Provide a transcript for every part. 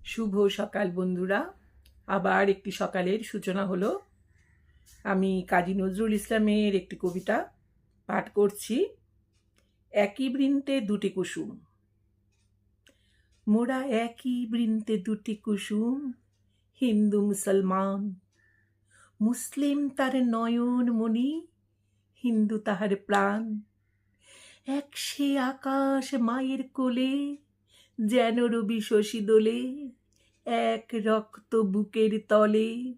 শুভ সকাল বন্ধুরা। আবার একটি সকালের সূচনা হলো। আমি কাজী নজরুল ইসলামের একটি কবিতা পাঠ করছি। একই বৃন্তে দুটি কুসুম। মোরা একই বৃন্তে দুটি কুসুম, হিন্দু মুসলমান। মুসলিম তার নয়ন মণি, হিন্দু তাহার প্রাণ। এক সে আকাশ মায়ের কোলে, যেন রবি শশী দোলে। এক রক্ত বুকের তলে,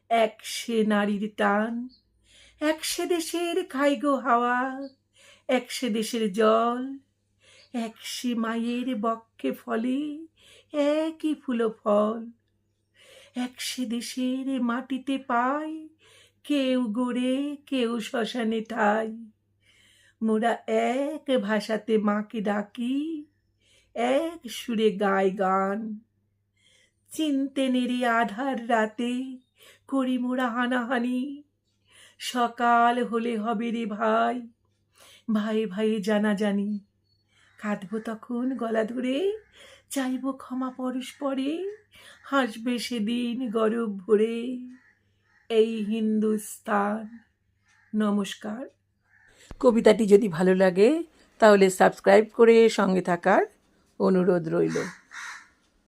এক সে নারীর টান। এক সে দেশের খাইগো হাওয়া, এক সে দেশের জল। এক সে মায়ের বক্ষে ফলে, একই ফুল ফল। এক সে দেশের মাটিতে পায়, কেউ গড়ে কেউ শ্মশানে ঠাই। মোরা এক ভাষাতে মাকে ডাকি, এক সুরে গায় গান। চিনতে নেড়ে আধার রাতে করি মোরা হানাহানি। সকাল হলে হবে রে ভাই, ভাই ভাই জানাজানি। কাঁদবো তখন গলা ধরে, চাইব ক্ষমা পরস্পরে। হাসবে সেদিন গরব ভরে এই হিন্দুস্তান। নমস্কার। কবিতাটি যদি ভালো লাগে তাহলে সাবস্ক্রাইব করে সঙ্গে থাকার অনুরোধ রইল।